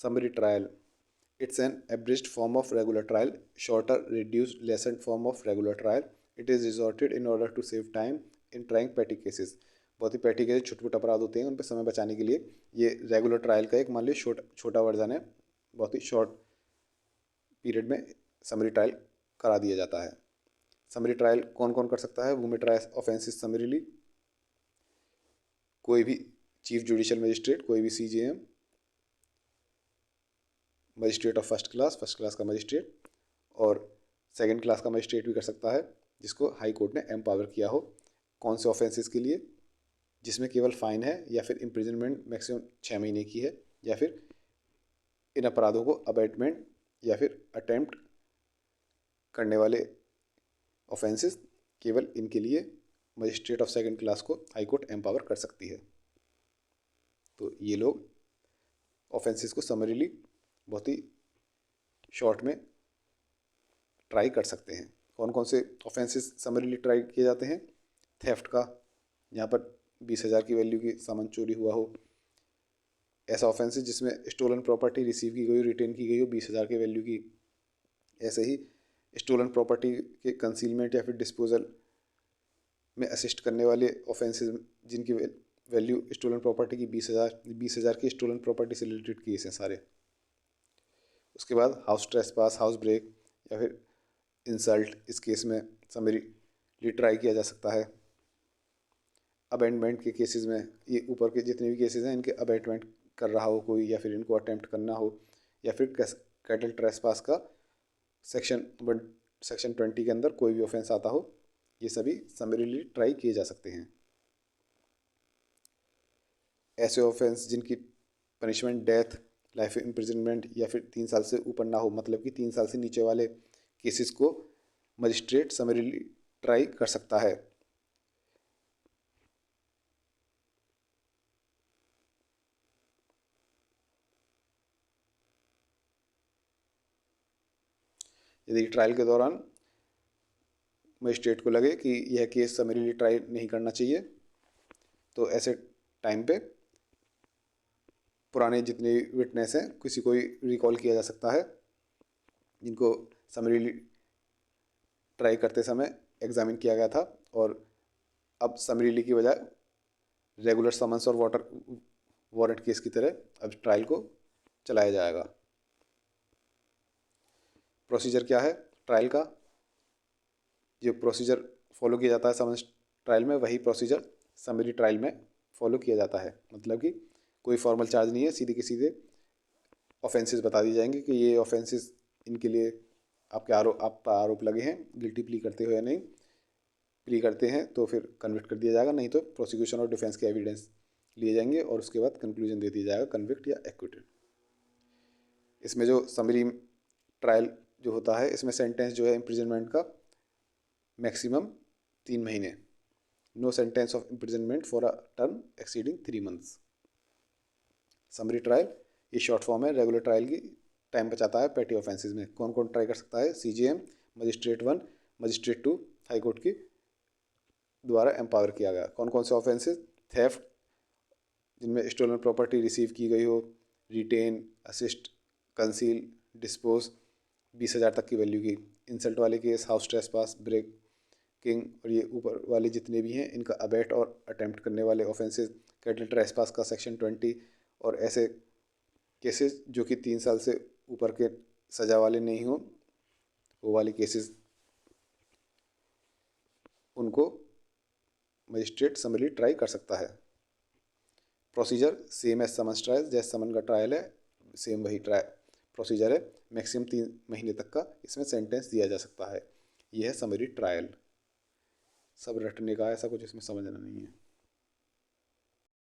Summary trial. It's an abridged form of regular trial, shorter, reduced, lessened form of regular trial. It is resorted in order to save time in trying petty cases. बहुत ही petty cases, छोटे छोटे अपराध होते हैं, उन पर समय बचाने के लिए ये रेगुलर ट्रायल का एक मान लीजिए छोटा वर्जन है। बहुत ही शॉर्ट पीरियड में समरी ट्रायल करा दिया जाता है। समरी ट्रायल कौन कौन कर सकता है? वुमेन ट्रायल ऑफेंसेस समरीली, कोई भी चीफ जुडिशियल मजिस्ट्रेट, कोई भी CJM, magistrate of first class का मजिस्ट्रेट, और सेकंड क्लास का मजिस्ट्रेट भी कर सकता है जिसको हाई कोर्ट ने एम्पावर किया हो। कौन से ऑफेंसेस के लिए? जिसमें केवल फाइन है या फिर इम्प्रिजनमेंट मैक्सिमम 6 महीने की है, या फिर इन अपराधों को अबेटमेंट या फिर अटेम्प्ट करने वाले ऑफेंसेस, केवल इनके लिए मजिस्ट्रेट ऑफ सेकंड क्लास को हाई कोर्ट एम्पावर कर सकती है। तो ये लोग ऑफेंसेस को समरीली बहुत ही शॉर्ट में ट्राई कर सकते हैं। कौन कौन से ऑफेंसेस समरीली ट्राई किए जाते हैं? थेफ्ट का, यहाँ पर 20,000 की वैल्यू की सामान चोरी हुआ हो। ऐसा ऑफेंसेस जिसमें स्टोलन प्रॉपर्टी रिसीव की गई हो, रिटेन की गई हो 20,000 की वैल्यू की। ऐसे ही स्टोलन प्रॉपर्टी के कंसीलमेंट या फिर डिस्पोजल में असिस्ट करने वाले ऑफेंसेस जिनकी वैल्यू स्टोलन प्रॉपर्टी की 20,000 की स्टोलन प्रॉपर्टी से रिलेटेड केस हैं सारे। उसके बाद हाउस ट्रेसपास, हाउस ब्रेक या फिर इंसल्ट, इस केस में समरीली ट्राई किया जा सकता है। अबेंडमेंट के केसेस में, ये ऊपर के जितने भी केसेस हैं इनके अबेटमेंट कर रहा हो कोई, या फिर इनको अटेम्प्ट करना हो, या फिर कैटल ट्रेसपास का सेक्शन 20 के अंदर कोई भी ऑफेंस आता हो, ये सभी समरीली ट्राई किए जा सकते हैं। ऐसे ऑफेंस जिनकी पनिशमेंट डेथ, लाइफ इम्प्रिजनमेंट या फिर 3 साल से ऊपर ना हो, मतलब कि 3 साल से नीचे वाले केसेस को मजिस्ट्रेट समरीली ट्राई कर सकता है। यदि ट्रायल के दौरान मजिस्ट्रेट को लगे कि यह केस समरीली ट्राई नहीं करना चाहिए, तो ऐसे टाइम पे पुराने जितने विटनेस हैं किसी को रिकॉल किया जा सकता है, जिनको समरीली ट्राई करते समय एग्जामिन किया गया था, और अब समरीली की बजाय रेगुलर समन्स और वारंट केस की तरह अब ट्रायल को चलाया जाएगा। प्रोसीजर क्या है ट्रायल का? जो प्रोसीजर फॉलो किया जाता है समन्स ट्रायल में, वही प्रोसीजर समरी ट्रायल में फॉलो किया जाता है। मतलब कि कोई फॉर्मल चार्ज नहीं है, सीधे के सीधे ऑफेंसेस बता दी जाएंगे कि ये ऑफेंसेस इनके लिए आपका आरोप लगे हैं, गिल्टी प्ली करते हो या नहीं। प्ली करते हैं तो फिर कन्विक्ट कर दिया जाएगा, नहीं तो प्रोसिक्यूशन और डिफेंस के एविडेंस लिए जाएंगे और उसके बाद कंक्लूजन दे दिया जाएगा कन्विक्ट या एक्विटेड। इसमें जो समरी ट्रायल जो होता है, इसमें सेंटेंस जो है इम्प्रिजनमेंट का मैक्सिमम 3 महीने, no sentence of imprisonment for a term exceeding 3 months. Summary trial ये शॉर्ट फॉर्म है, रेगुलर ट्रायल की टाइम बचाता है पेटी ऑफेंसेस में। कौन कौन ट्राई कर सकता है? CJM, magistrate 1, magistrate 2 high court की द्वारा एम्पावर किया गया। कौन कौन से ऑफेंसेस? थेफ्ट जिनमें स्टोलन प्रॉपर्टी रिसीव की गई हो, रिटेन, असिस्ट, कंसील, डिस्पोज 20,000 तक की वैल्यू की। इंसल्ट वाले केस, हाउस ट्रेसपास, ब्रेकिंग और ये ऊपर वाले जितने भी हैं इनका अबेट और अटेम्प्ट करने वाले ऑफेंसेस, कैटल ट्रेसपास का सेक्शन 20, और ऐसे केसेस जो कि 3 साल से ऊपर के सज़ा वाले नहीं हो, वो वाले केसेस उनको मजिस्ट्रेट समरी ट्राई कर सकता है। Procedure same as summons trial, जैसे समन का ट्रायल है सेम वही प्रोसीजर है। मैक्सिमम 3 महीने तक का इसमें सेंटेंस दिया जा सकता है। यह है समरी ट्रायल। सब रटने का, ऐसा कुछ इसमें समझना नहीं है।